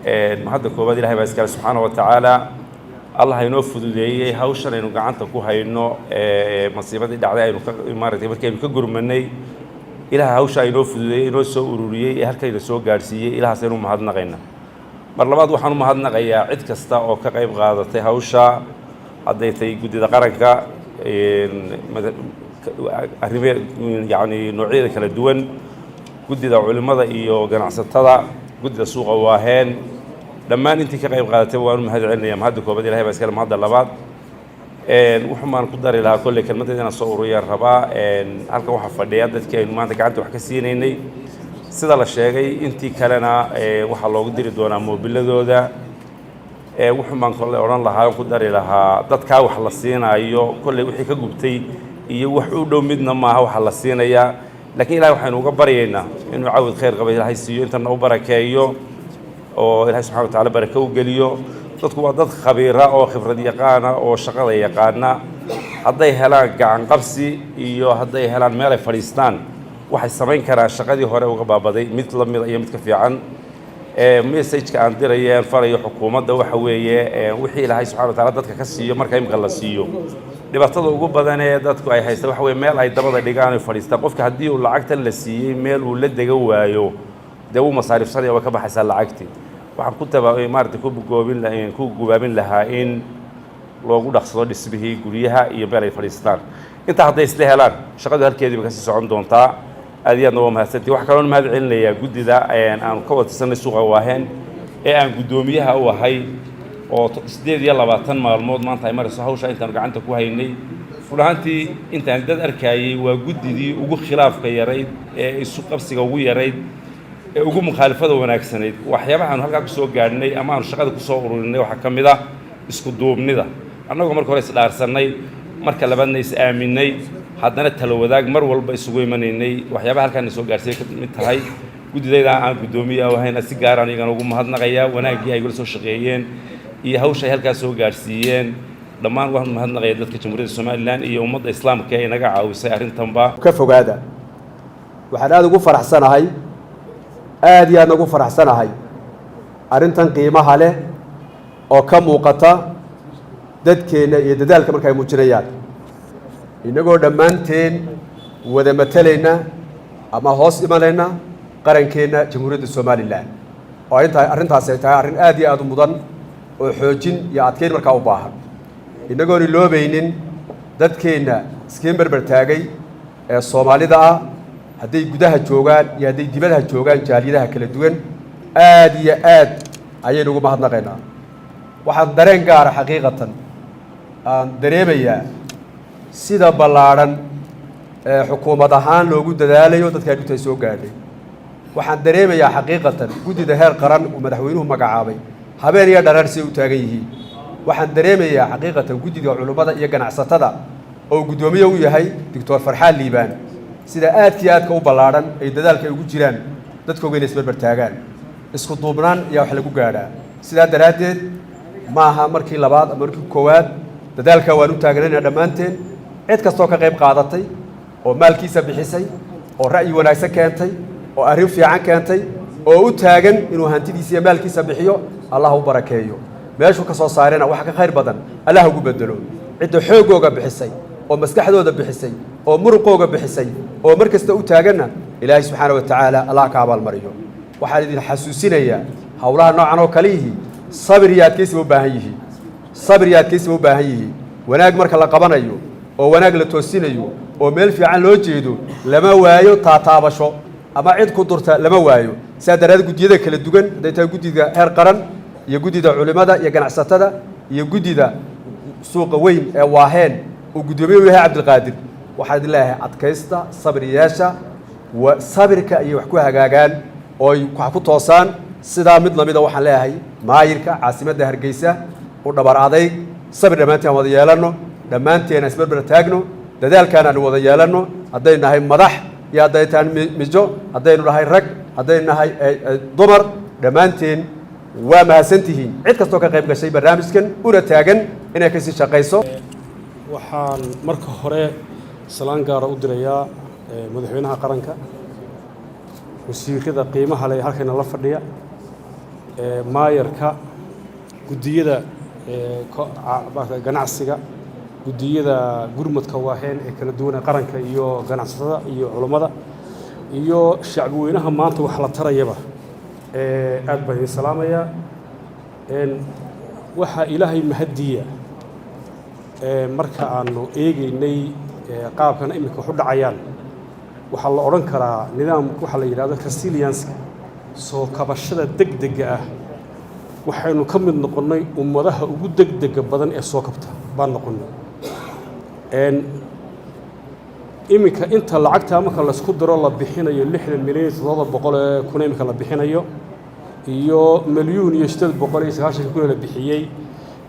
mahadda koobaad ilaahay baa iskale subxaanahu wa tacaala allah inoo fududeeyey hawshan aynu gacanta ku hayno masiibadii dhacday aynu maaragtay markii aynu ka gurmanay ilaaha hawsha inoo fududeeyey inoo soo ururiyey ee halkayna soo gaadhsiiyey ilahaas aynu mahadnaqayna mar labaad waxaan u mahadnaqayaa cid kasta oo ka qayb qaadatay hawsha hadday tahay guddida qaranka arrimo yacni noocyada kala duwan guddida culimmada iyo ganacsatada guddida suuqa waaheen dhammaan intii ka qayb qaadatay waan u mahad celinayaa mahadda koobaad ilaahay baa iskale mahadda labaad wuxuu maan ku dari lahaa kolley kelmaddeeda inaan soo ururiyaan rabaa halkan waxaa fadhiya dadkii aynu maanta gacanta wax ka siinaynay sida la sheegay intii kalena waxaa loogu diri doonaa moobiladooda wuxuu maan kolley odhan lahaa ku dari lahaa dadkaa wax la siinaayo kolley wixii ka gubtay iyo wax u dhow midna maaha waxa la siinayaa laakiin ilahay waxaynu uga baryaynaa inuu cawid khayr qaba ilaahay siiyo intana u barakeeyo oo ilaahay subxana wa tacaala barake u geliyo dadku waa dad khabiira oo khibrad yaqaana oo shaqada yaqaana hadday helaan gacan qabsi iyo hadday helaan meel ay fadhiistaan waxay samayn karaan shaqadii hore uga baabaday mid la mida iyo mid ka fiican message-ka aan diraya aan farayo xukuumadda waxa weeye wixii ilaahay subxana wa tacaala dadka ka siiyo marka imika la siiyo dhibaatada ugu badan ee dadku ay haystaan waxa weeye meel ay dabada dhigaan ay fadhiistaan qofka haddii uu lacagtan la siiyey meel uu la dega waayo dee wuu masaariifsanaya way ka baxaysaa lacagtii waxaan maaragtay ku gubaabin lahaa in loogu dhaqsado dhismihii guryaha iyo meel ay fadhiistaan intaa hadday isla helaan shaqadu halkeediiba kasii socon doontaa aad iyo aadna waa mahadsantii waxaa kaloon mahad celinayaa guddida aan ka watirsanay suuqa waaheen ee aan guddoomiyaha u ahay oo 28 maalmood maanta ay marayso hawsha intaan gacanta ku haynay run ahaantii intaan dad arkayay waa guddidii ugu khilaafka yarayd ee isu qabsiga ugu yarayd ee ugu mukhaalifada wanaagsanayd waxyaabaha halkaa ku soo gaadhnay ama aanu shaqada ku soo ururinay waxaa ka mid ah isku duubnida annagoo marka hore isdhaarsannay marka labaadna is aaminay haddana talo wadaag mar walba isugu imanaynay waxyaabaha halkaan soo gaarsiiyay ka mid tahay guddidayda aan guddoomiye ahayna si gaar ah iyagana ugu mahadnaqayaa wanaaggii ay gula soo shaqeeyeen iyo hawsha ay halkaas soo gaarsiiyeen dhammaan waan mahadnaqayaa dadka jamhuuriyadda Soomaaliland iyo ummadda islaamka ee inaga caawisay arrintanba ka fogaada waxaan aad ugu faraxsanahay aad iyo aad ugu faraxsanahay arrintan qiimaha leh oo ka muuqata dadkeena iyo dadaalka marka ay muujinayaan inagoo dhammaanteen wada matalayna ama hoos imanayna qarankeena jamhuuriyadda Soomaaliland oo arrintaas ay tahay arrin aad iyo aad u mudan oo xoojin iyo adkeyn markaa u baahan inagoon iloobaynin dadkeena iskiin barbar taagay ee Soomaalida ah hadday gudaha joogaan iyo hadday dibadaha joogaan jaaliyadaha kala duwan aad iyo aad ayaynu ugu mahadnaqaynaa waxaan dareen gaara xaqiiqatan aan dareemayaa sida ballaaran ee xukuumad ahaan loogu dadaalayo dadka dhintay soo gaadhay waxaan dareemayaa xaqiiqatan guddida heer qaran uu madaxweynuhu magacaabay habeen iyo dharar si u taagan yihiin waxaan dareemayaa xaqiiqatan guddida culimmada iyo ganacsatada oo guddoomiye u yahay Dr. Farxaan Liibaan sida aadkii aadka u ballaaran ay dadaalka ugu jiraan dadkooda inay isbarbar taagaan isku duubnaan ayaa wax lagu gaadhaa sidaa daraaddeed maaha markii labaad ama markii koowaad dadaalka waan u taagnayna dhammaanteen cid kastoo ka qayb qaadatay oo maalkiisa bixisay oo ra'yi wanaagsan keentay oo arrin fiican keentay oo u taagan inuu hantidiisa iyo maalkiisa bixiyo allah u barakeeyo meeshuu ka soo saarena wax ka khayr badan allah ugu bedelo cidda xoogooga bixisay oo maskaxdooda bixisay oo muruqooga bixisay oo markasta u taaganna ilaahay subxaanahu wa tacaala allah ka abaalmariyo waxaan idin xasuusinayaa hawlaha noocan oo kale yihiin sabir iyo adkaysi u baahan yihiin sabir iyo adkaysi u baahan yihiin wanaag marka la qabanayo oo wanaag la toosinayo oo meel fiican loo jeedo lama waayo taataabasho ama cid ku durta lama waayo sidaa daraaddeed guddiyada kala duwan hadday tahay guddida heer qaran iyo guddida culimmada iyo ganacsatada iyo guddida suuqa weyn ee waaheen uu guddoomiye u yahay Cabdilqaadir waxaan idin leeyahay adkaysta sabriyaasha sabirka iyo wax ku hagaagaan oo wax ku toosaan sidaa mid lamida waxaan leeyahay maayirka caasimadda Hargeysa u dhabar adayg sabir dhammaanteen wada yeelano dhammaanteen isbarbar taagno dadaalkan aan wada yeelano hadday nahay madax iyo hadday tahay mijo haddaynu nahay rag haddaynu nahay dumar dhammaanteen waa mahadsantihiin cid kastoo ka qayb gashay barnaamijkan una taagan inay ka sii shaqayso waxaan marka hore salaan gaara u dirayaa madaxweynaha qaranka wasiirada qiimaha leh halkayna la fadhiya maayarka guddiyada ganacsiga guddiyada gurmadka waaheen ee kala duwan ee qaranka iyo ganacsatada iyo culammada iyo shacbi weynaha maanta wax la tarayaba aad baan idin salaamayaa waxaa ilaahay mahadiya marka aanu eegaynay qaabkan iminka wax u dhacayaan waxaa la odhan karaa nidaam waxaa la yidhahdo resilience soo kabashada degdega ah waxaynu ka mid noqonnay ummadaha ugu degdega badan ee soo kabta baan noqonnay iminka inta lacagta marka laysku daro la bixinayo 60 milyan 700 kun iminka la bixinayo iyo milyuun iyo 890 kun la bixiyay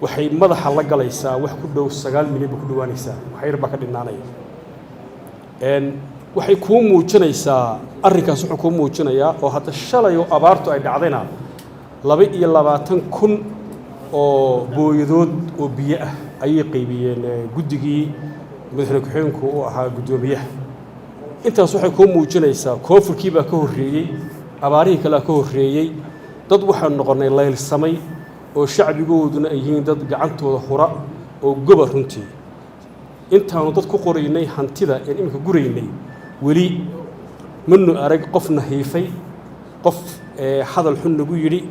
waxay madaxa la galaysaa wax ku dhow 9 milyan ku dhawaanaysaa wax yar ba ka dhinaanaya waxay ku muujinaysaa arrinkaas wuxuu ku muujinayaa oo hadda shalay oo abaartu ay dhacdayna 22 kun oo booyadood oo biyo ah ayay qaybiyeen guddigii madaxweyne ku-xigeenku uu ahaa guddoomiyaha intaas waxay ku muujinaysaa koonfurkii baa ka horreeyey abaarihii kale ka horreeyey dad waxaan noqonnay laylsamay oo shacbigooduna ay yihiin dad gacantooda hura oo goba runtii intaanu dad ku qoraynay hantida ee iminka guraynay weli manu arag qof nahiifay qof hadal xun nagu yidhi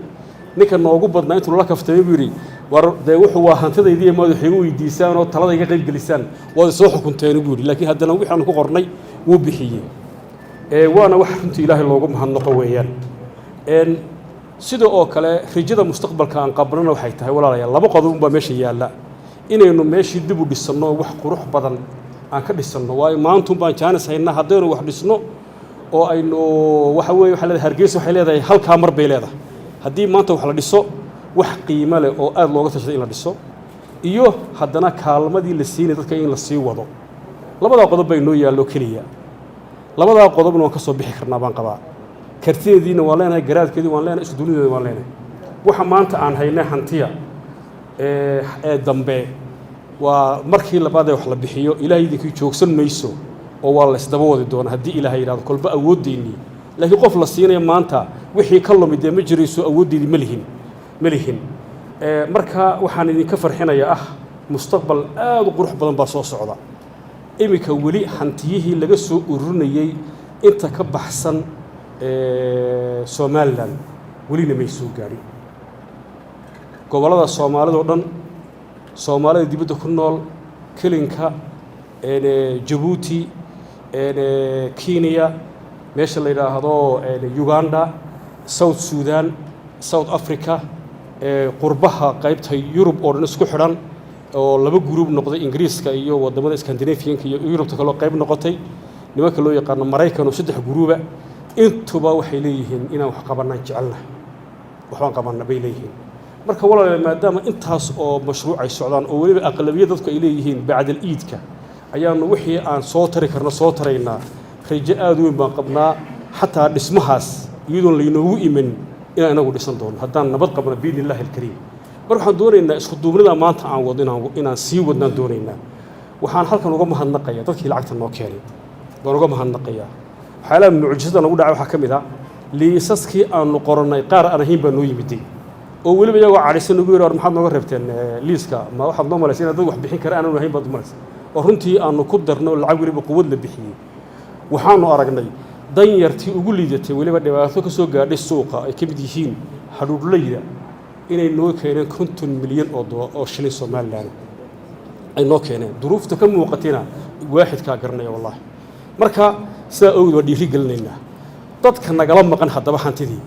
ninka noogu badnaa intuu la kaftamay buu yidhi war dee wuxuu waa hantidaydii madaxaygu weydiisaan oo talada iga qayb gelisaan waad soo xukunteen buu yidhi laakiin haddana wixii aanu ku qornay wuu bixiyey waana wax runtii ilaahay loogu mahadnaqo weeyaan sida oo kale rajada mustaqbalka aan qabanana waxay tahay walaalayaal laba qodob baa meesha yaalla inaynu meeshii dib u dhisano wax qurux badan aan ka dhisano waayo maanta baan jaanis haynaa haddaynu wax dhisno oo aynu waxa weeye waxa leedahay Hargeysa waxay leedahay halka mar bay leedahay haddii maanta wax la dhiso wax qiimo leh oo aad looga tashaday in la dhiso iyo haddana kaalmadii la siinay dadka in la sii wado labada qodob bay noo yaallo kaliya labada qodobna waan ka soo bixi karnaa baan qabaa kartideediina waan leenahay garaadkeedii waan leenahay isku duunideedii waan leenahay waxa maanta aan haynay hantiya dambe waa markii labaad ee wax la bixiyo ilaahay idinkii joogsan mayso oo waa la isdaba wadi doonaa haddii ilaahay yidhaahdo kolba awooddeennii laakiin qof la siinaya maanta wixii ka lumid dee ma jirayso awooddeedii ma lihin marka waxaan idinka farxinayaa mustaqbal aad u qurux badan baa soo socda iminka weli hantiyihii laga soo ururinayay inta ka baxsan Somaliland welina may soo gaarin gobolada Soomaalida oo dhan Soomaalida dibadda ku nool Kelinka Djibouti Kenya meesha la yiraahdo Uganda South Sudan South Africa qurbaha qaybta Europe oo dhan isku xiran oo laba group noqday Ingiriiska iyo wadamada Scandinavian-ka iyo Europe kale qayb noqotay nimanka loo yaqaan Mareykan oo 3 grouba intuba waxay leeyihiin inaan wax qabanaan jecelna waxaan qabanna bay leeyihiin marka walaal maadaama intaas oo mashruuc ay socdaan oo waliba aqlabiyada dadku ay leeyihiin bacdal iidka ayaanu wixii aan soo tari karno soo taraynaa rajo aad u weyn baan qabnaa xataa dhismahaas iyadoon laynoogu iman inaan inagu dhisan doono haddaan nabad qabno biidnillaahi alkariim mar waxaan doonaynaa isku duubnida maanta aan wado inaan sii wadnaan doonaynaa waxaan halkan uga mahadnaqayaa dadkii lacagta noo keenay baan uga mahadnaqayaa waxyaalaha mucjisada nagu dhacay waxaa ka mid ah liisaskii aanu qorannay qaar aan ahayn baa noo yimiday oo weliba iyagoo cadhaysan ugu yidhi war maxaad nooga reebteen liiska ma waxaad noo malaysay inaad dad wax bixin kara aanan ahayn baad malaysay oo runtii aanu ku darno lacag weliba quwad la bixiyey waxaanu aragnay danyartii ugu liidatay weliba dhibaato ka soo gaadhay suuqa ay ka mid yihiin hadhuudhlayda inay noo keeneen 50 milyan oo shilin Somaliland ay noo keeneen duruufta ka muuqatina waaxidka garanaya wallahi marka saa ogeyd waa dhiiri gelinaynaa dadka nagala maqan haddaba hantidii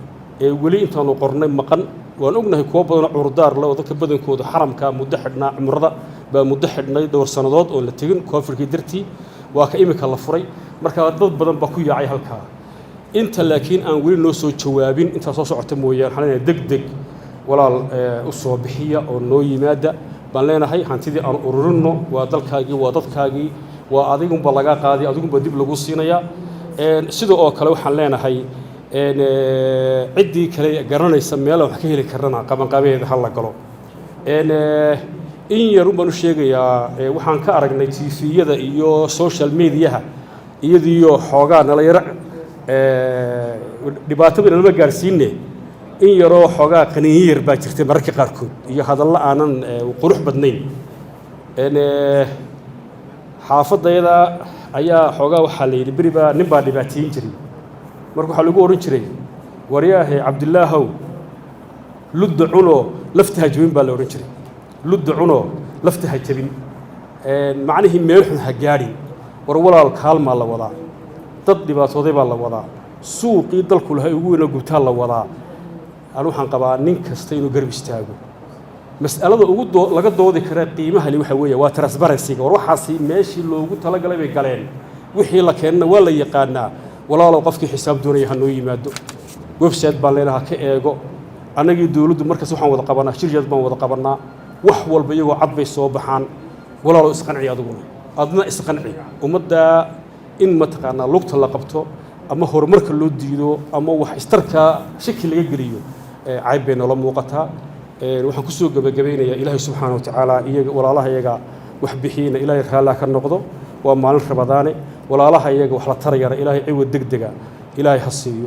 ee weli intaanu qornay maqan waan ognahay kuwa badan curdaar la dadka badankooda xaramka muddo xidhnaa cumrada baa muddo xidhnay dhowr sanadood oo la tegin koonfurkii dartii waa ka imika la furay marka dad badan baa ku yaacay halkaa inta laakiin aan weli noo soo jawaabin inta soo socota mooyaan xalayna degdeg walaal u soo bixiya oo noo yimaada baan leenahay hantidii aan ururinno waa dalkaagii waa dadkaagii waa adigunba laga qaaday adigunba dib lagu siinaya sidoo oo kale waxaan leenahay ciddii kale garanaysa meel wax ka heli karana qabanqabeeda hal la galo in yar baan u sheegayaa waxaan ka aragnay TV-yada iyo social media-ha iyadoo xoogaa nala yar dhibaato badan lama gaarsiinay in yaroo xoogaa qaniin yar baa jirtay mararka qaarkood iyo hadalla aanan qurux badnayn xaafadayda ayaa xoogaa waxaa la yidhi beri baa nin baa dhibaateyn jiray marka waxaa lagu odhan jiray waryaahe cabdilaahow ludda cunoo lafta ha jabin baa la odhan jiray ludda cunoo lafta ha jabin macnihii meel xun ha gaadhin war walaal kaalmaa la wadaa dad dhibaatooday baa la wadaa suuqii dalku lahay ugu weyna gubtaa la wadaa anu waxaan qabaa nin kasta inuu garab istaago mas'alada laga doodi kara qiimaha li waxa weeye waa transparency-ga war waxaasi meeshii loogu talagalay bay galeen wixii la keenna waa la yaqaanaa walaalow qofkii xisaab doonaya ha noo yimaado website baan leenaha ka eego annagii dawladdu markaas waxaan wada qabanaa shirjad baan wada qabanaa wax walba iyagoo cad bay soo baxaan walaalow isqanci adiguna adna isqanci ummadda in mataqaanaa lugta la qabto ama horumarka loo diido ama wax istarka shaki laga geliyo cayb bay noola muuqataa waxaan ku soo gabagabeynayaa ilaahay subxaanahu wa tacaala iyaga walaalaha iyaga wax bixiyeyna ilaahay raallah ka noqdo waa maalin rabadaane walaalaha iyaga wax la tarayana ilaahay ciwad degdega ilaahay ha siiyo